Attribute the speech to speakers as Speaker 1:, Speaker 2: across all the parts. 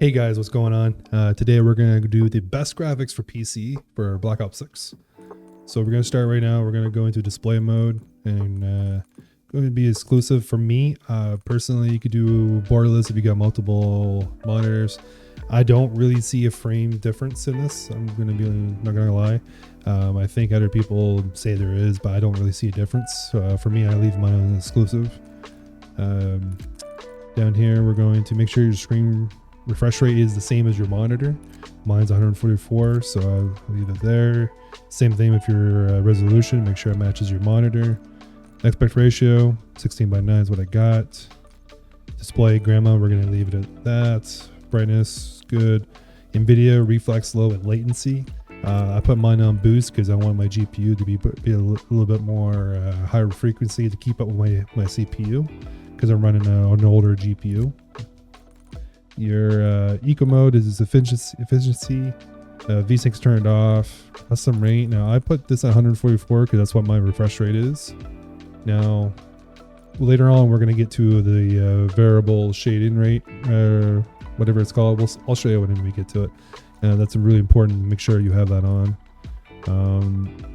Speaker 1: Hey guys, what's going on? Today we're going to do the best graphics for PC for Black Ops 6. So we're going to start right now. We're going to go into display mode and going to be exclusive for me. Personally, you could do borderless if you got multiple monitors. I don't really see a frame difference in this. I'm going to be not going to lie. I think other people say there is, but I don't really see a difference. For me, I leave mine on exclusive. Down here, we're going to make sure your screen refresh rate is the same as your monitor. Mine's 144, so I'll leave it there. Same thing with your resolution. Make sure it matches your monitor. Aspect ratio 16:9 is what I got. Display grandma, we're gonna leave it at that. Brightness good. NVIDIA reflex low and latency. I put mine on boost because I want my GPU to be a little bit more higher frequency to keep up with my CPU because I'm running an older GPU. Your eco mode is efficiency. VSync's turned off. Custom rate. Now I put this at 144 because that's what my refresh rate is. Now later on we're going to get to the variable shading rate, whatever it's called. I'll show you when we get to it. That's really important to make sure you have that on.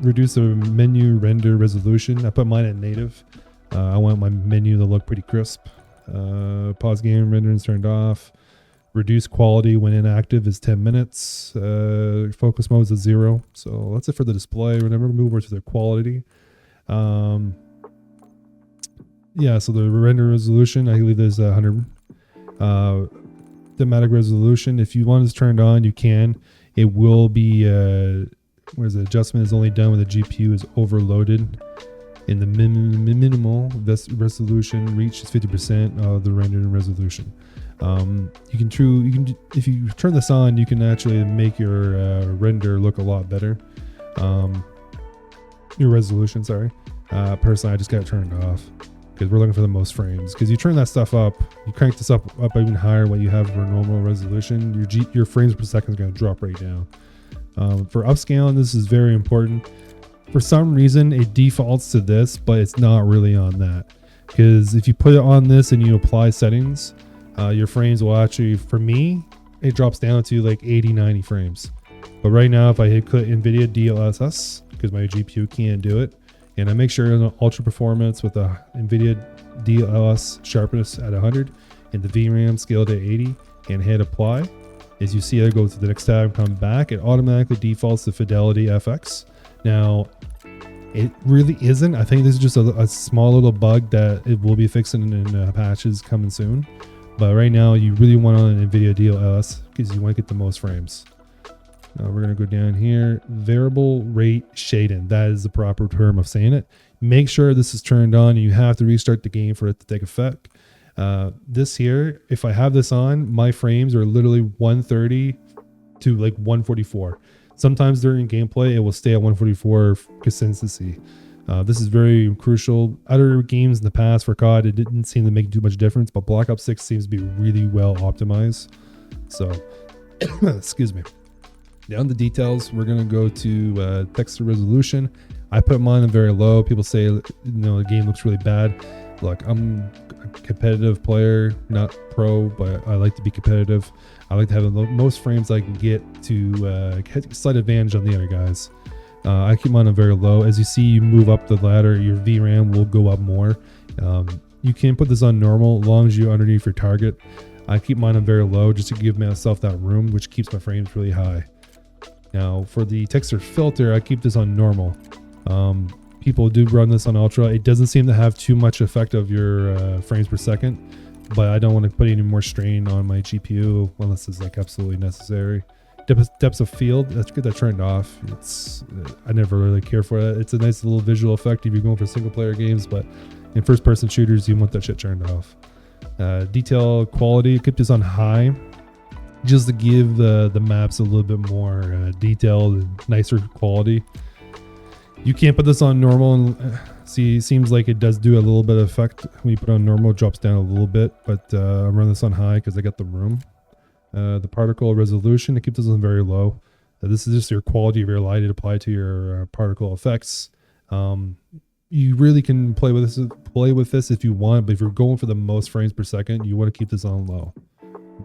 Speaker 1: Reduce the menu render resolution. I put mine at native. I want my menu to look pretty crisp. Pause game rendering's turned off. Reduce quality when inactive is 10 minutes. Focus mode is 0. So that's it for the display. Remember, move over to the quality. Yeah, so the render resolution, I leave this 100. Thematic resolution, if you want this turned on, you can. It will be, whereas the adjustment is only done when the GPU is overloaded. In the minimal resolution reaches 50% of the rendering resolution. If you turn this on, you can actually make your render look a lot better. Your resolution, sorry. Personally, I just got it turned off because we're looking for the most frames. Because you turn that stuff up, you crank this up even higher what you have for normal resolution, your frames per second is going to drop right down. For upscaling, this is very important. For some reason, it defaults to this, but it's not really on that. Because if you put it on this and you apply settings, your frames will actually, for me, it drops down to like 80-90 frames. But right now, if I click NVIDIA DLSS, because my GPU can't do it, and I make sure on ultra performance with the NVIDIA DLSS sharpness at 100 and the VRAM scaled at 80 and hit apply, as you see, I go to the next tab and come back, it automatically defaults to Fidelity FX. Now, it really isn't. I think this is just a small little bug that it will be fixing in patches coming soon. But right now, you really want on NVIDIA DLSS because you want to get the most frames. Now we're going to go down here. Variable rate shading. That is the proper term of saying it. Make sure this is turned on. You have to restart the game for it to take effect. This here, if I have this on, my frames are literally 130 to like 144. Sometimes during gameplay, it will stay at 144 consistency. This is very crucial. Other games in the past for COD, it didn't seem to make too much difference, but Black Ops 6 seems to be really well optimized. So, excuse me. Down the details, we're gonna go to texture resolution. I put mine on very low. People say, the game looks really bad. Look, I'm a competitive player, not pro, but I like to be competitive. I like to have the most frames I can get to get a slight advantage on the other guys. I keep mine on very low. As you see, you move up the ladder, your VRAM will go up more. You can put this on normal as long as you're underneath your target. I keep mine on very low just to give myself that room, which keeps my frames really high. Now, for the texture filter, I keep this on normal. People do run this on ultra. It doesn't seem to have too much effect of your frames per second, but I don't want to put any more strain on my GPU unless it's like absolutely necessary. Depths of field, that's good. That turned off. I never really care for that. It's a nice little visual effect if you're going for single player games, but in first person shooters, you want that shit turned off. Detail quality, keep this on high, just to give the maps a little bit more detailed and nicer quality. You can't put this on normal and see, it seems like it does do a little bit of effect when you put it on normal. It drops down a little bit, but I'm running this on high because I got the room. The particle resolution, it keeps this on very low. This is just your quality of your light applied to your particle effects. You really can play with this if you want, but if you're going for the most frames per second, you want to keep this on low.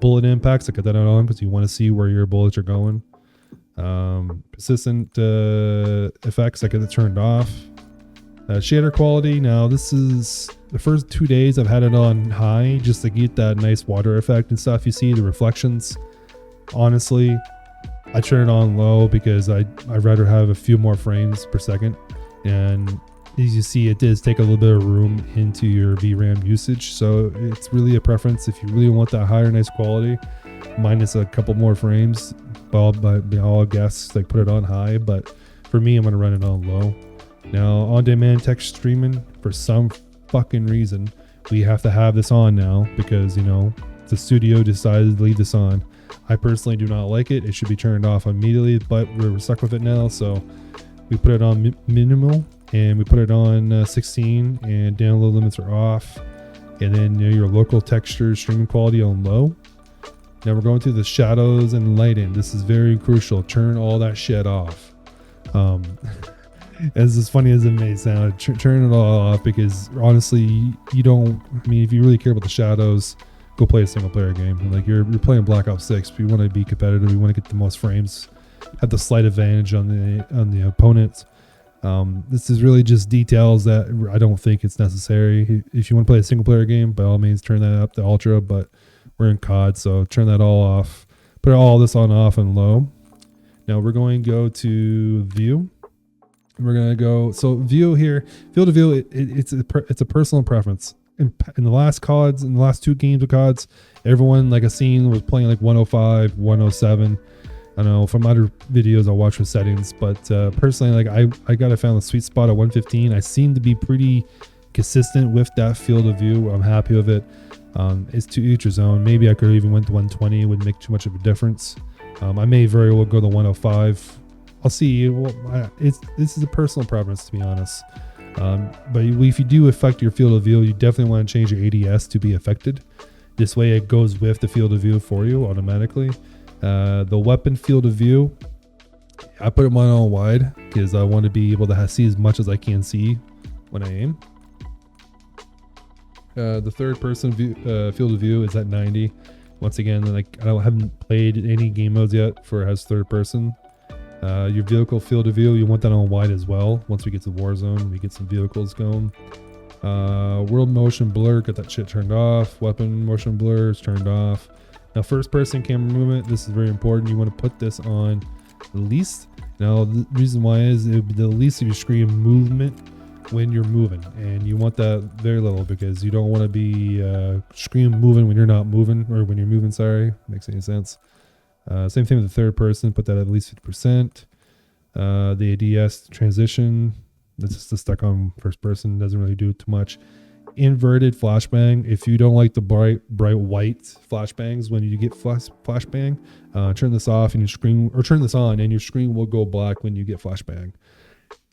Speaker 1: bullet impacts, I got that on because you want to see where your bullets are going. Persistent effects, I got it turned off. Shader quality, now this is the first 2 days I've had it on high just to get that nice water effect and stuff. You see the reflections. Honestly, I turn it on low because I'd rather have a few more frames per second. And as you see, it does take a little bit of room into your VRAM usage. So it's really a preference. If you really want that higher, nice quality, minus a couple more frames, I'll guess like put it on high. But for me, I'm going to run it on low. Now, on-demand text streaming, for some fucking reason, we have to have this on now because, you know, the studio decided to leave this on. I personally do not like it. It should be turned off immediately, but we're stuck with it now. So we put it on minimal and we put it on 16 and download limits are off. And then, you know, your local texture streaming quality on low. Now we're going to the shadows and lighting. This is very crucial. Turn all that shit off. As funny as it may sound, turn it all off because honestly, you don't. I mean, if you really care about the shadows, go play a single player game. Like you're playing Black Ops 6. We want to be competitive. We want to get the most frames, have the slight advantage on the opponents. This is really just details that I don't think it's necessary. If you want to play a single player game, by all means, turn that up to ultra. But we're in COD, so turn that all off. Put all this on off and low. Now we're going to go to view. We're going to go, so view here, field of view, it's a personal preference. In the last CODs, in the last 2 games of CODs, everyone, like a scene was playing like 105, 107. I know from other videos I'll watch with settings, but personally, like I found the sweet spot at 115. I seem to be pretty consistent with that field of view. I'm happy with it. It's to each his own. Maybe I could even went to 120. It wouldn't make too much of a difference. I may very well go to 105. I'll see. Well, this is a personal preference, to be honest. But if you do affect your field of view, you definitely want to change your ADS to be affected. This way it goes with the field of view for you automatically. The weapon field of view, I put them on wide because I want to be able to see as much as I can see when I aim. The third person view, field of view is at 90. Once again, like I haven't played any game modes yet for it has third person. Your vehicle field of view, you want that on wide as well. Once we get to Warzone, we get some vehicles going. World motion blur, got that shit turned off. Weapon motion blur is turned off. Now, first person camera movement, this is very important. You want to put this on the least. Now, the reason why is it would be the least of your screen movement when you're moving. And you want that very little because you don't want to be screen moving when you're not moving, or when you're moving, sorry. Makes any sense. Same thing with the third person, put that at least 50%. The ADS transition, that's just stuck on first person, doesn't really do too much. Inverted flashbang, if you don't like the bright white flashbangs when you get flashbang, turn this off and your screen, or turn this on and your screen will go black when you get flashbang.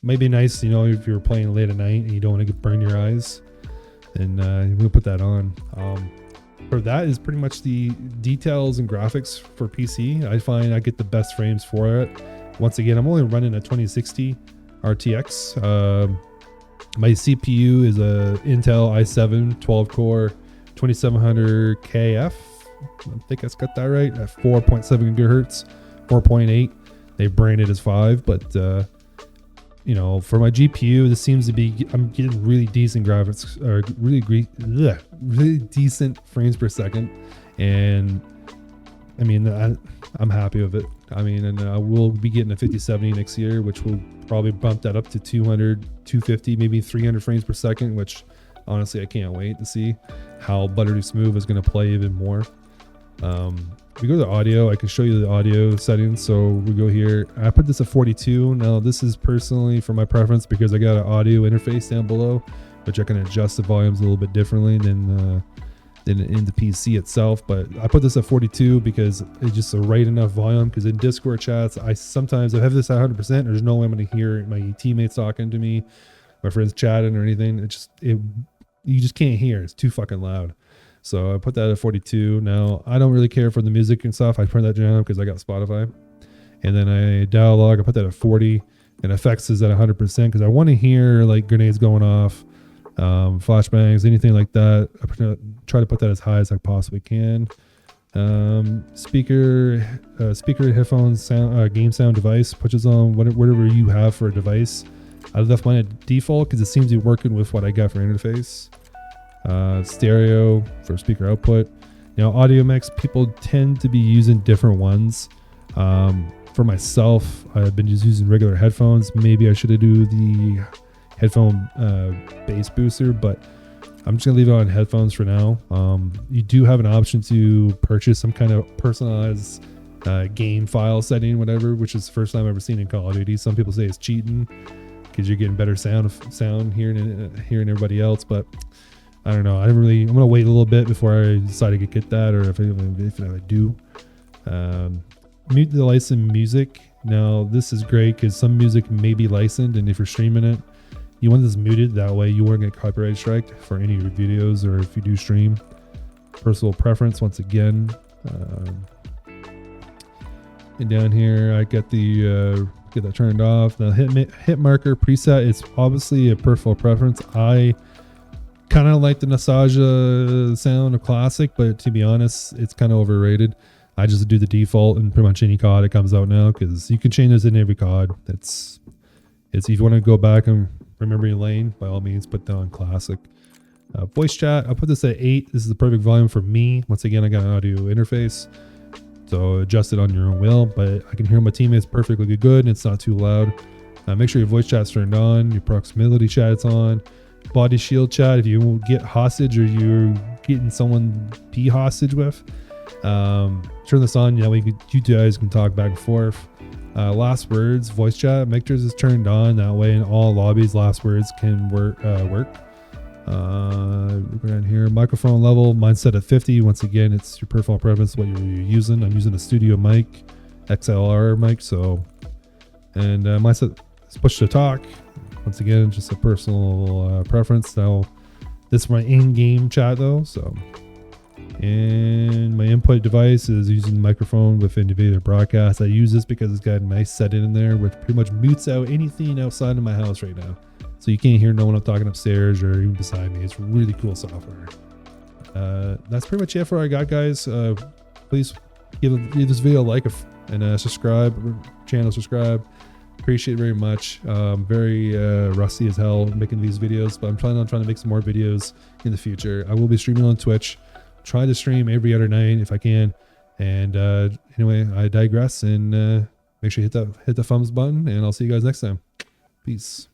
Speaker 1: Might be nice, you know, if you're playing late at night and you don't want to burn your eyes, and we'll put that on. For that is pretty much the details and graphics for PC. I find I get the best frames for it. Once again, I'm only running a 2060 RTX. My CPU is a Intel i7 12 core 2700 KF. I think I got that right, at 4.7 gigahertz, 4.8. They branded as 5, but you know, for my GPU, this seems to be, I'm getting really decent graphics, or really decent frames per second. And I mean, I'm happy with it. I mean, and we'll be getting a 5070 next year, which will probably bump that up to 200, 250, maybe 300 frames per second, which honestly, I can't wait to see how Buttery Smooth is going to play even more. We go to audio. I can show you the audio settings. So we go here. I put this at 42. Now this is personally for my preference because I got an audio interface down below, which I can adjust the volumes a little bit differently than in the PC itself. But I put this at 42 because it's just a right enough volume. Because in Discord chats, I have this at 100%. There's no way I'm going to hear my teammates talking to me, my friends chatting or anything. You just can't hear. It's too fucking loud. So I put that at 42. Now, I don't really care for the music and stuff. I turn that down because I got Spotify. And then dialogue, I put that at 40. And effects is at 100% because I want to hear like grenades going off, flashbangs, anything like that. I try to put that as high as I possibly can. Speaker, headphones, sound, game sound device, pushes on whatever you have for a device. I left mine at default because it seems to be working with what I got for interface. Stereo for speaker output. Now, audio mix, people tend to be using different ones. For myself, I've been just using regular headphones. Maybe I should do the headphone bass booster, but I'm just gonna leave it on headphones for now. You do have an option to purchase some kind of personalized game file setting, whatever, which is the first time I've ever seen in Call of Duty. Some people say it's cheating because you're getting better sound hearing everybody else, but I don't know. I'm gonna wait a little bit before I decide to get that, or if I do. Mute the licensed music. Now this is great because some music may be licensed, and if you're streaming it, you want this muted. That way you won't get copyright striked for any of your videos, or if you do stream. Personal preference once again. And down here I got the get that turned off. Now hit marker preset. It's obviously a personal preference. I kind of like the nostalgia sound of classic, but to be honest, it's kind of overrated. I just do the default in pretty much any COD that comes out now, because you can change this in every COD. It's if you want to go back and remember your lane, by all means put down classic. Voice chat, I'll put this at 8. This is the perfect volume for me. Once again, I got an audio interface, so adjust it on your own will, but I can hear my teammates perfectly good and it's not too loud. Make sure your voice chat's turned on, your proximity chat's on. Body shield chat, if you get hostage or you're getting someone be hostage with, turn this on. Yeah, you guys can talk back and forth. Last words, voice chat, make sure this is turned on. That way in all lobbies, last words can work. We're down here, microphone level, mine's set at 50. Once again, it's your personal preference, what you're using. I'm using a studio mic, XLR mic, so, and mine set push to talk. Once again, just a personal preference. Now, this is my in-game chat though, so. And my input device is using the microphone with NVIDIA broadcast. I use this because it's got a nice setting in there, which pretty much mutes out anything outside of my house right now. So you can't hear no one I'm talking upstairs or even beside me. It's really cool software. That's pretty much it for what I got, guys. Please give this video a like and subscribe. Subscribe. Appreciate it very much. Very rusty as hell making these videos, but I'm planning on trying to make some more videos in the future. I will be streaming on Twitch. Try to stream every other night if I can. And anyway, I digress, and make sure you hit the thumbs button, and I'll see you guys next time. Peace.